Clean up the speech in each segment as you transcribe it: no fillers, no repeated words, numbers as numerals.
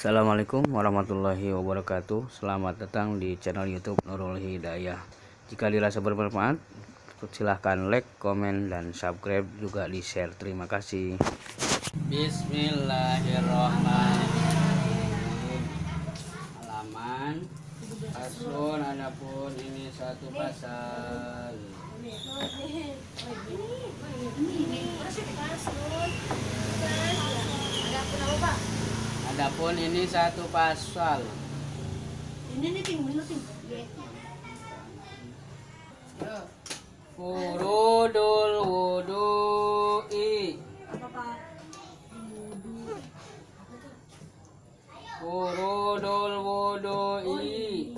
Assalamualaikum warahmatullahi wabarakatuh. Selamat datang di channel YouTube Nurul Hidayah. Jika dirasa bermanfaat, silahkan like, komen, dan subscribe, juga di share. Terima kasih. Bismillahirrahmanirrahim. Halaman Faslun, adapun ini satu pasal. Adapun ini satu pasal. Ini nih ting bener ting. Furudul wudu'i. Apa Pak? Furudul wudu'i.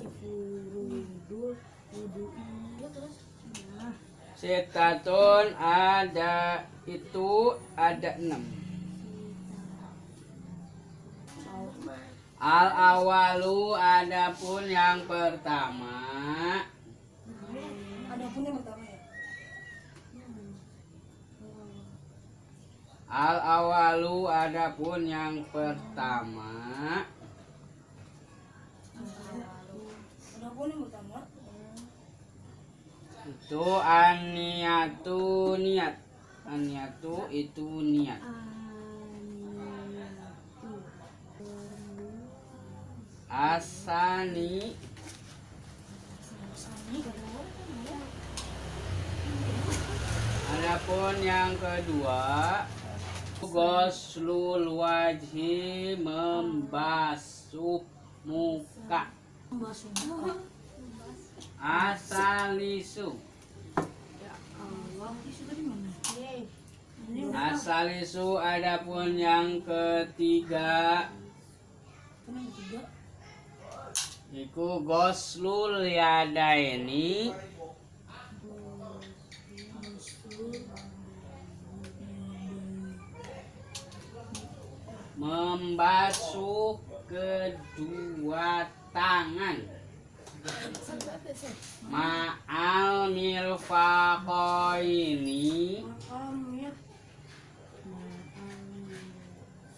Sitatun ada 6. Al awalu, adapun yang pertama. Adapun yang pertama ya. Al awalu, adapun yang pertama. Adapun yang pertama. Itu an-niyatu, niat. An-niyatu itu niat. Asani, adapun yang kedua. Ghuslul wajhi, membasuh muka. Membasuh muka. Asalisu, Allah, itu tadi mana? asalisu, adapun yang ketiga. Yang ketiga. Iku ghuslul yadaini, membasuh kedua tangan. Ma'al mirfaqaini, Makamnya.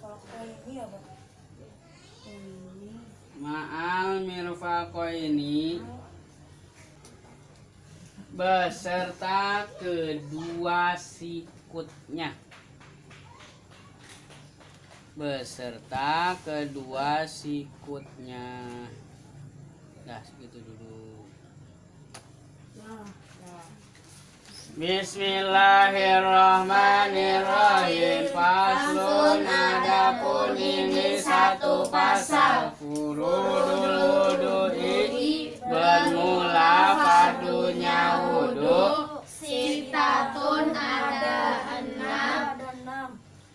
Pakai ini apa? Ini. ma'al mirfaqaini, beserta kedua sikutnya. Beserta kedua sikutnya. Nah, segitu dulu. Nah, Bismillahirrahmanirrahim. Faslun, adapun ini satu pasal. Furudul wudu'i, bermula fardunya wudu. Sitatun ada 6.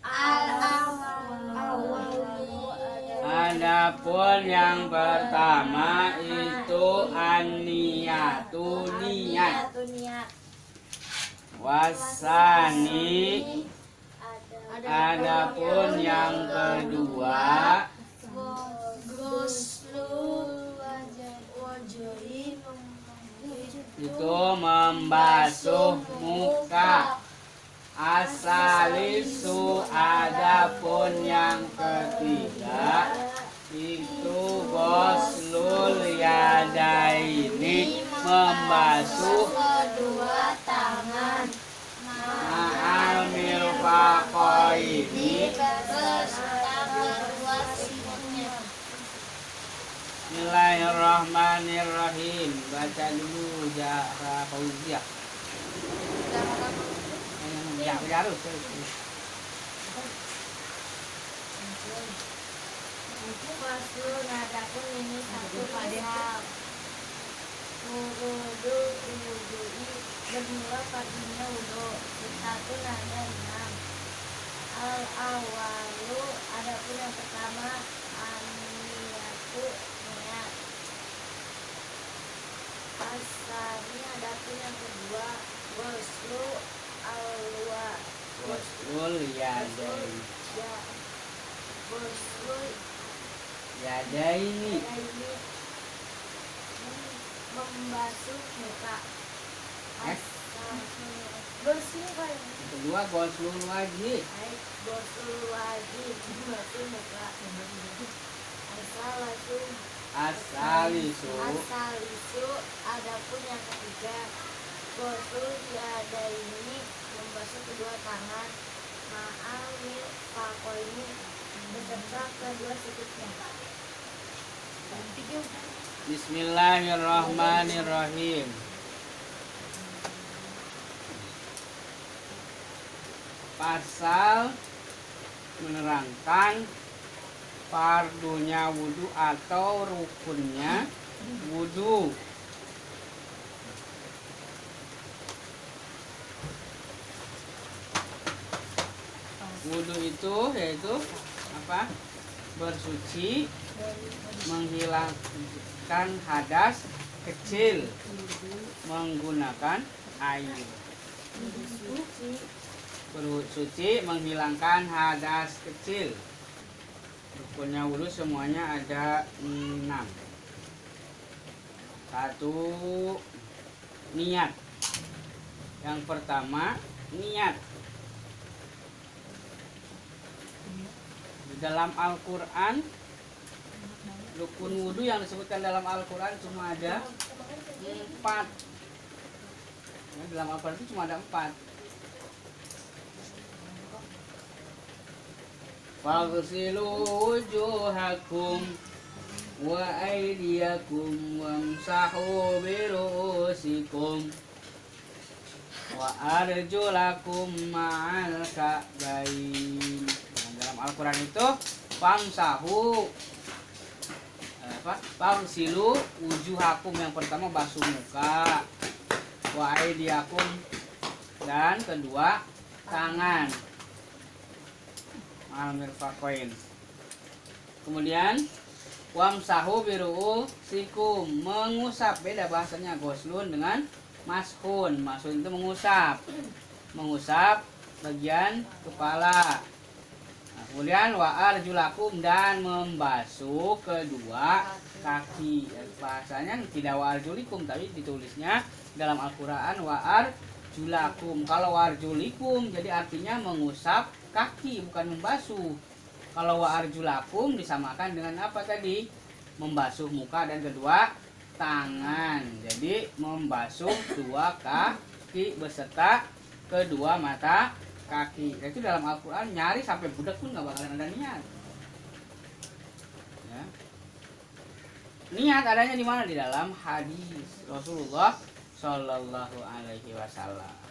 ada 6. Adapun yang pertama itu an-niyatu, niat. Wasani, adapun yang kedua. Itu membasuh muka. Asalisu, adapun yang ketiga. Itu ghuslul yadaini, membasuh kedua tangan. ma'al mirfaqaini, Beserta kedua sikutnya. Bismillahirrahmanirrahim. Baca dulu Zahra Fauziah. Ya, harus. Faslun, adapun ini satu pasal. Wudu wudu'i, bermula fardunya wudu. Sitatun ada 6. Al awalu, adapun yang pertama. An-niyatu, niat. Asani, adapun yang kedua. Ghuslu alwa, Ghuslul yadaini. ya, ghuslu Yadaini, ini membasuh muka. Bersih kan? kedua ghuslul wajhi. Baik, ghuslul wajib, membasuh muka. Asalisu. Asalisu adapun yang ketiga, gosul yadaini membasuh kedua tangan, ma'al mirfaqaini beserta kedua sikutnya. Bismillahirrahmanirrahim. Pasal menerangkan fardunya wudhu atau rukunnya wudhu. Wudhu itu yaitu apa? Bersuci, menghilangkan hadas kecil menggunakan air. Bersuci menghilangkan hadas kecil. Rukunnya wudhu semuanya ada 6. 1. Niat. Yang pertama niat. Di dalam Al-Quran, rukun wudhu yang disebutkan dalam Al-Quran cuma ada 4. Ya, dalam Al-Quran itu cuma ada 4. Faghsilu wujuhakum wa aydiyakum wamsahu biru'usikum wa arjulakum ma'al ka'bain. Dalam Al-Quran itu famsahu faghsilu wujuhakum, yang pertama basuh muka, wa aydiyakum, dan kedua tangan, al-mirfaqain. Kemudian wamsahu biru'usikum, mengusap. Beda bahasanya goslun dengan mashun. Mashun itu mengusap bagian kepala. Nah, kemudian wa arjulakum, dan membasuh kedua kaki. Bahasanya tidak wa arjulikum, tapi ditulisnya dalam Al-Quran wa arjulakum. Kalau wa arjulikum jadi artinya mengusap kaki, bukan membasuh. Kalau wa arjulakum disamakan dengan apa tadi? Membasuh muka dan kedua tangan. Jadi membasuh dua kaki beserta kedua mata kaki. Itu dalam Al-Quran nyari sampai budak pun gak bakalan ada niat. Ya. Niat adanya di mana? Di dalam hadis Rasulullah Shallallahu Alaihi Wasallam.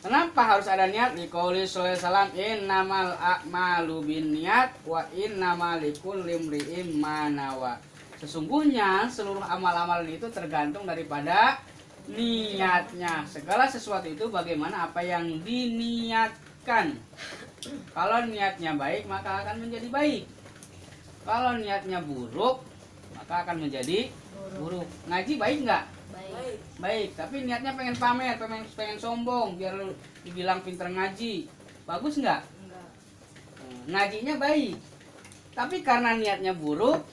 Kenapa harus ada niat? Di qauli sallallahu alaihi wasallam, innamal a'malu binniyat wa innamal likulli imri'in ma nawa. Sesungguhnya seluruh amal-amal itu tergantung daripada niatnya. Segala sesuatu itu bagaimana apa yang diniatkan. Kalau niatnya baik maka akan menjadi baik. Kalau niatnya buruk maka akan menjadi buruk. Ngaji baik nggak? Baik, tapi niatnya pengen pamer, pengen sombong biar dibilang pinter ngaji. Bagus nggak? Ngajinya baik, tapi karena niatnya buruk,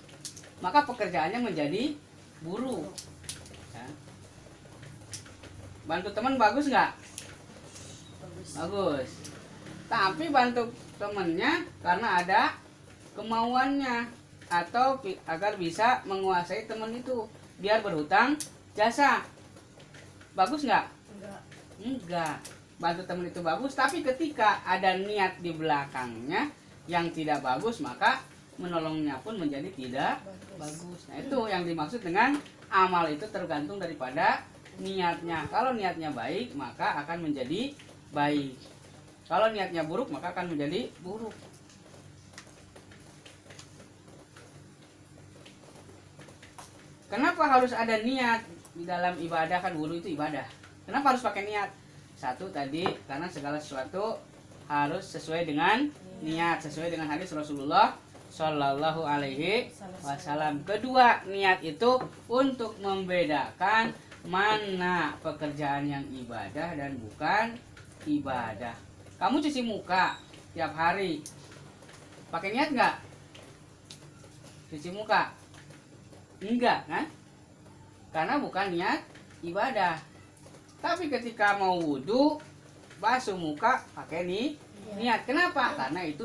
maka pekerjaannya menjadi buruk. Ya. Bantu teman bagus nggak? Bagus. Tapi bantu temennya karena ada kemauannya atau agar bisa menguasai teman itu, biar berhutang jasa. Bagus nggak? Enggak. Bantu teman itu bagus, tapi ketika ada niat di belakangnya yang tidak bagus, maka menolongnya pun menjadi tidak bagus. Nah, itu yang dimaksud dengan amal itu tergantung daripada niatnya. Kalau niatnya baik, maka akan menjadi baik. Kalau niatnya buruk, maka akan menjadi buruk. Kenapa harus ada niat di dalam ibadah? Kan wudhu itu ibadah. Kenapa harus pakai niat? Satu tadi, karena segala sesuatu harus sesuai dengan niat, sesuai dengan hadis Rasulullah Shallallahu Alaihi Wasallam. Kedua, niat itu untuk membedakan mana pekerjaan yang ibadah dan bukan ibadah. Kamu cuci muka tiap hari, pakai niat nggak? Cuci muka? Enggak kan? Karena bukan niat ibadah. Tapi ketika mau wudhu, basuh muka pakai niat. Kenapa? Karena itu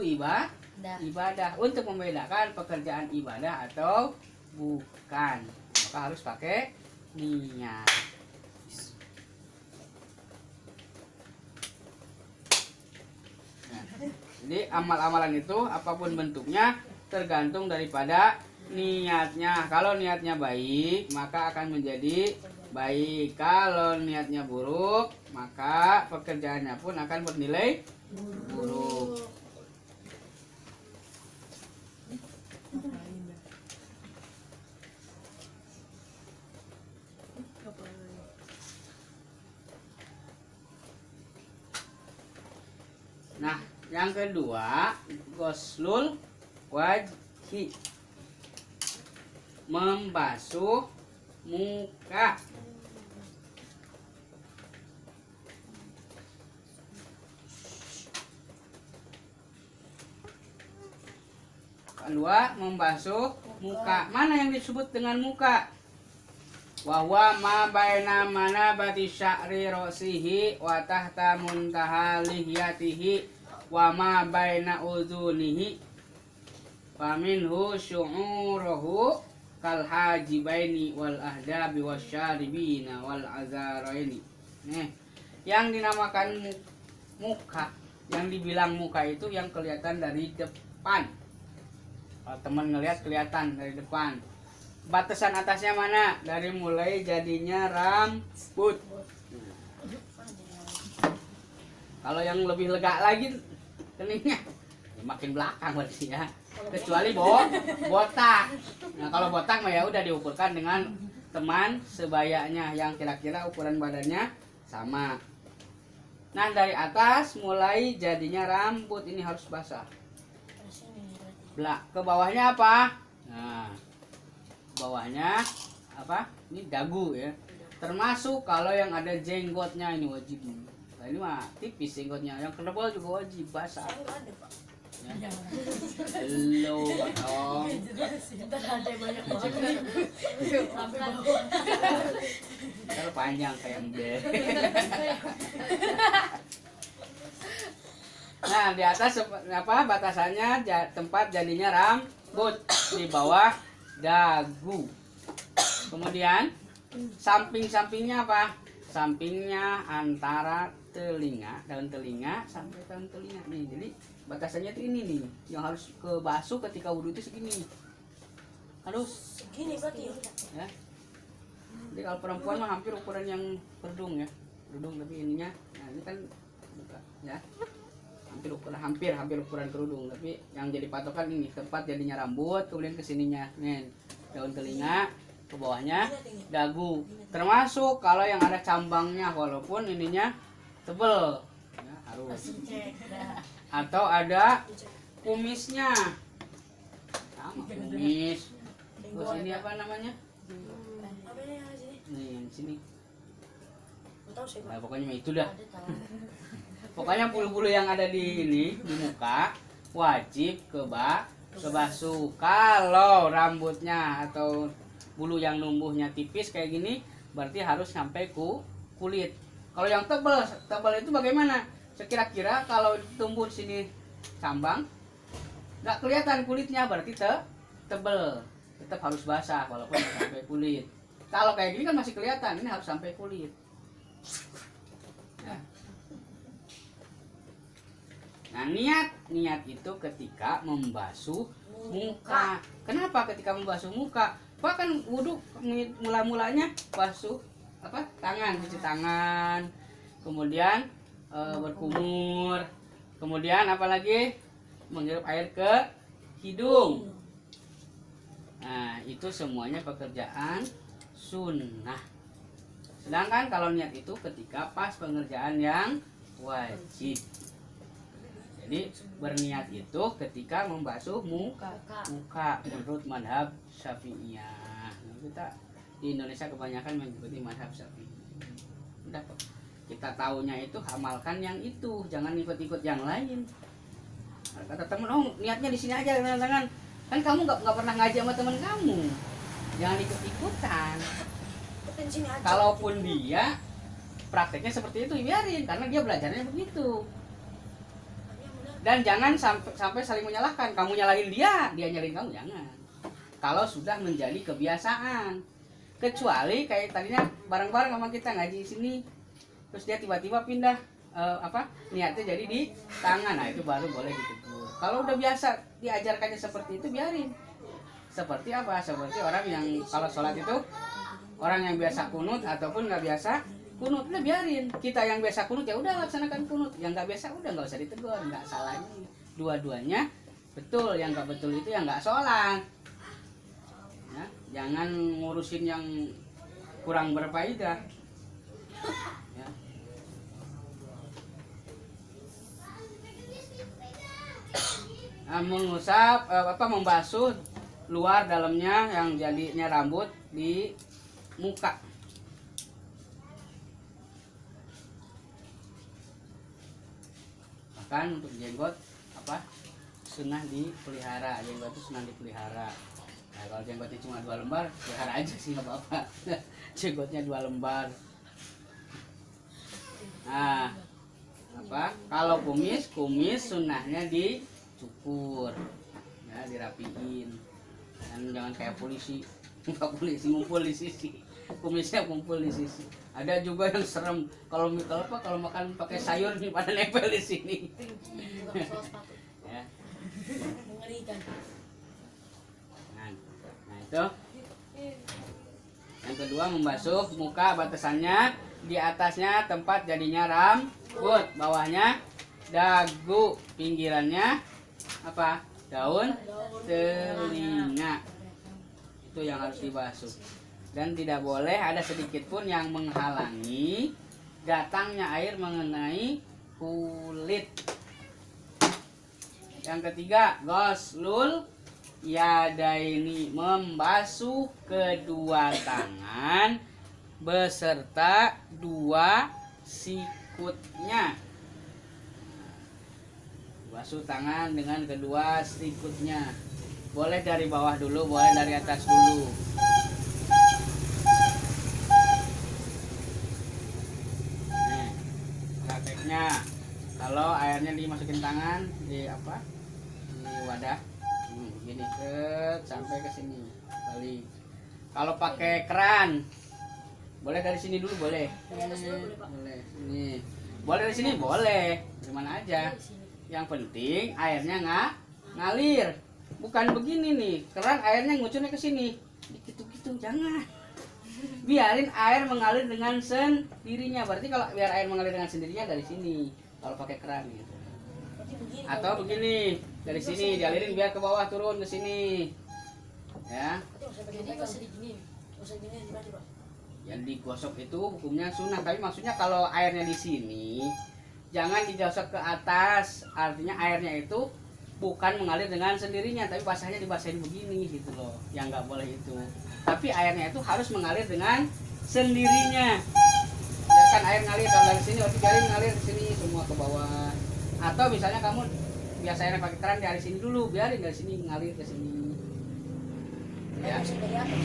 ibadah. Untuk membedakan pekerjaan ibadah atau bukan, maka harus pakai niat. Nah, jadi amal-amalan itu apapun bentuknya tergantung daripada niatnya. Kalau niatnya baik, maka akan menjadi baik. Kalau niatnya buruk, maka pekerjaannya pun akan bernilai buruk. Nah, yang kedua, ghuslul wajhi, membasuh muka. Kedua, membasuh muka. Mana yang disebut dengan muka? Wahwa ma baina manabati sya'ri ra'sihi wa tahta muntaha lihyatihi wa ma baina udhunihi wa minhu syu'uruhu kal hajibaini wal ahdabi wasyaribina wal azaraini. Nih, yang dinamakan muka, yang dibilang muka itu yang kelihatan dari depan. Kalau teman ngelihat kelihatan dari depan. Batasan atasnya mana? Dari mulai jadinya rambut. Kalau yang lebih lega lagi keningnya, ya makin belakang berarti ya. Kecuali botak. Nah, kalau botak mah ya udah diukurkan dengan teman sebayanya yang kira-kira ukuran badannya sama. Nah, dari atas mulai jadinya rambut ini harus basah. Ke bawahnya apa? Nah, bawahnya apa? Ini dagu ya. Termasuk kalau yang ada jenggotnya ini wajib. Nah, ini mah tipis jenggotnya. Yang tebal juga wajib basah. Ya. Lo dong. Terpanjang kayak ember. Nah, di atas apa batasannya tempat jadinya rambut, di bawah dagu. Kemudian samping-sampingnya apa? Sampingnya antara telinga, daun telinga sampai daun telinga nih. Jadi batasannya itu ini nih, yang harus ke basuh ketika wudhu itu segini. Harus Segini berarti ya. Jadi kalau perempuan mah hampir ukuran yang kerudung ya. Kerudung tapi ininya, nah ini kan buka ya. Hampir ukuran kerudung, tapi yang jadi patokan ini tempat jadinya rambut, kemudian kesininya nih daun telinga, ke bawahnya dagu, termasuk kalau yang ada cambangnya walaupun ininya tebel ya, harus, atau ada kumisnya sama kumis. Terus ini apa namanya? Apa ini yang sini? Nih yang sini. Gak tahu sih, Pak. Nah, pokoknya itu dah. Pokoknya bulu-bulu yang ada di ini di muka wajib kebasuh. Kalau rambutnya atau bulu yang numbuhnya tipis kayak gini berarti harus sampai kulit. Kalau yang tebal itu bagaimana? Sekira-kira kalau tumbuh di sini cambang nggak kelihatan kulitnya berarti tebal. Tetap harus basah walaupun nggak sampai kulit. Kalau kayak gini kan masih kelihatan, ini harus sampai kulit. Ya. Nah, niat itu ketika membasuh muka. Kenapa ketika membasuh muka? Bahkan wudhu mula-mulanya basuh apa? Tangan, cuci tangan. Kemudian berkumur. Kemudian apalagi menghirup air ke hidung. Nah, itu semuanya pekerjaan sunnah. Sedangkan kalau niat itu ketika pas pengerjaan yang wajib. Jadi berniat itu ketika membasuh muka menurut madhab Syafi'iyah. Nah, kita di Indonesia kebanyakan mengikuti madhab Syafi'i. Udah kok. Kita tahunya itu amalkan yang itu, jangan ikut-ikut yang lain. Nah, kata temen, oh niatnya di sini aja jangan. Kan kamu nggak pernah ngaji sama teman kamu. Jangan ikut-ikutan. Kalaupun dia prakteknya seperti itu biarin karena dia belajarnya begitu. Dan jangan sampai saling menyalahkan. Kamu nyalahin dia nyalahin kamu, jangan. Kalau sudah menjadi kebiasaan. Kecuali kayak tadinya bareng-bareng sama kita ngaji di sini, terus dia tiba-tiba pindah niatnya jadi di tangan, nah itu baru boleh ditegur. Kalau udah biasa diajarkannya seperti itu, biarin. Seperti apa? Seperti orang yang kalau sholat itu orang yang biasa kunut ataupun nggak biasa kunut, udah biarin. Kita yang biasa kunut ya udah laksanakan kunut, yang nggak biasa udah nggak usah ditegur, nggak salah. Dua-duanya betul, yang nggak betul itu yang nggak sholat. Ya, jangan ngurusin yang kurang berfaedah. Ya. Nah, mengusap membasuh luar dalamnya yang jadinya rambut di muka. Bahkan untuk jenggot sunnah dipelihara, jenggot itu sunnah dipelihara. Nah, kalau jenggotnya cuma 2 lembar, pelihara aja sih nggak apa-apa. Jenggotnya 2 lembar. Nah, kalau kumis sunnahnya dicukur, ya, dirapiin. Dan jangan kayak polisi, polisi ngumpul di sisi, kumisnya kumpul di sisi. Ada juga yang serem kalau makan pakai sayur nih pada nempel di sini. Ya. Mengerikan. Nah itu. Yang kedua, membasuh muka, batasannya di atasnya tempat jadinya rambut, bawahnya dagu, pinggirannya daun telinga. Itu yang harus dibasuh. Dan tidak boleh ada sedikit pun yang menghalangi datangnya air mengenai kulit. Yang ketiga, ghuslul yadaini, membasuh kedua tangan beserta 2 sikutnya. Basuh tangan dengan kedua sikutnya. Boleh dari bawah dulu, boleh dari atas dulu. Nih, prakteknya kalau airnya dimasukin tangan di wadah, gini sampai ke sini balik. Kalau pakai keran, boleh dari sini dulu, boleh. Boleh. Ini boleh dari sini, boleh. Gimana aja. Yang penting airnya nggak ngalir. Bukan begini nih, keran airnya ngucurnya ke sini. Gitu-gitu, jangan. Biarin air mengalir dengan sendirinya. Berarti kalau biar air mengalir dengan sendirinya dari sini. Kalau pakai keran gitu. Atau begini, dari sini dialirin biar ke bawah turun ke sini. Ya. Jadi nggak usah digini. Nggak usah gini gimana, Pak? Yang digosok itu hukumnya sunnah, tapi maksudnya kalau airnya di sini jangan digosok ke atas. Artinya airnya itu bukan mengalir dengan sendirinya, tapi basahnya dibasahin begini gitu loh. Yang nggak boleh itu. Tapi airnya itu harus mengalir dengan sendirinya. Biarkan air ngalir dari sini, biarin ngalir ke sini semua ke bawah. Atau misalnya kamu biasanya pakai keran dari sini dulu, biarin dari sini ngalir ke sini. Ya. Dari atas.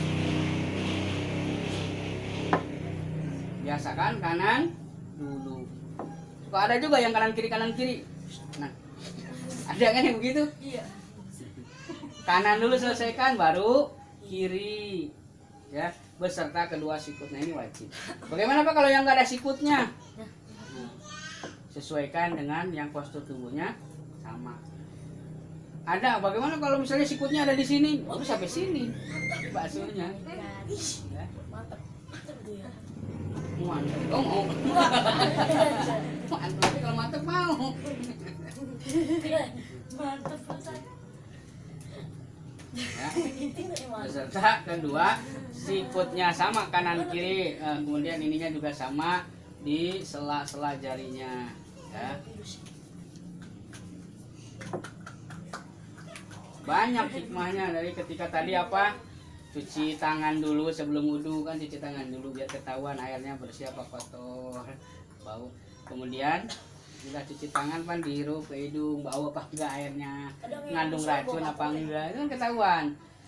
Biasakan kanan dulu. Suka ada juga yang kanan kiri. Nah, ada kan yang begitu? Iya. Kanan dulu selesaikan, baru kiri. Ya, beserta kedua sikutnya, ini wajib. Bagaimana Pak kalau yang nggak ada sikutnya? Sesuaikan dengan yang postur tubuhnya sama. Ada, bagaimana kalau misalnya sikutnya ada di sini, baru sampai sini basuhnya. Ya. Mantap. Mantap tuh ya. Mantap, mau. Mantap, tapi kalau mantap mau. Mantap banget. Ya. Inti nggak emang? Beserta kedua sikutnya sama kanan kiri, kemudian ininya juga sama di sela-sela jarinya. Ya. Banyak hikmahnya dari ketika tadi cuci tangan dulu sebelum wudhu, kan cuci tangan dulu biar ketahuan airnya bersih apa kotor, bau. Kemudian bila cuci tangan kan dihirup ke hidung, bau apa enggak airnya, mengandung racun apa enggak, itu kan ketahuan.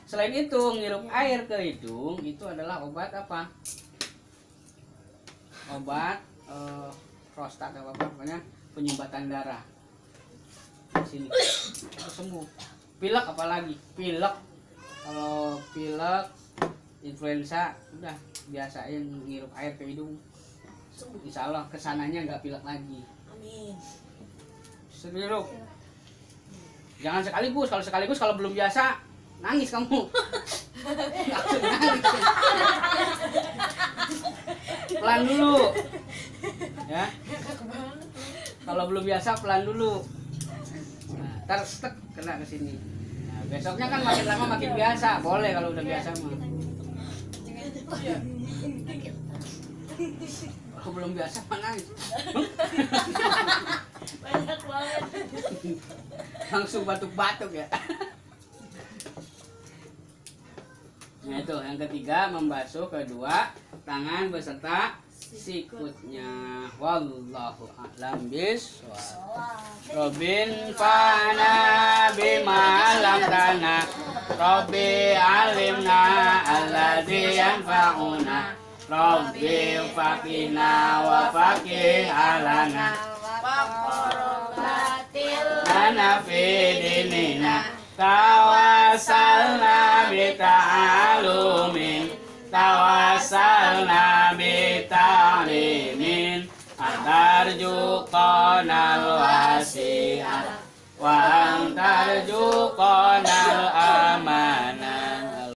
Selain itu ngirup air ke hidung itu adalah obat obat prostat pokoknya penyumbatan darah. di sini terus sembuh. Pilek apalagi pilek, kalau pilek influenza udah biasain ngirup air ke hidung, insya Allah kesananya nggak pilek lagi. Amin. Serius, jangan sekaligus. Kalau sekaligus, kalau belum biasa nangis kamu. Langsung nangis. Pelan dulu ya, kalau belum biasa pelan dulu. Nah, ntar stek kena ke sini. Nah, besoknya kan makin lama makin biasa, boleh kalau udah biasa mah. Kalau belum biasa mah nangis. Banyak banget. Langsung batuk-batuk ya. Nah itu yang ketiga, membasuh kedua tangan beserta sikutnya. Wallahu a'lam bishawab. Robin fana bima lam tana, Robbi alimna alladzi yanfa'una, Robbi faqina wa faqih alana, lana fi dinina, tawassalna bita'alumin, tawassalna bita'limin, antarjuqanal wasi'ah wa antarjuqanal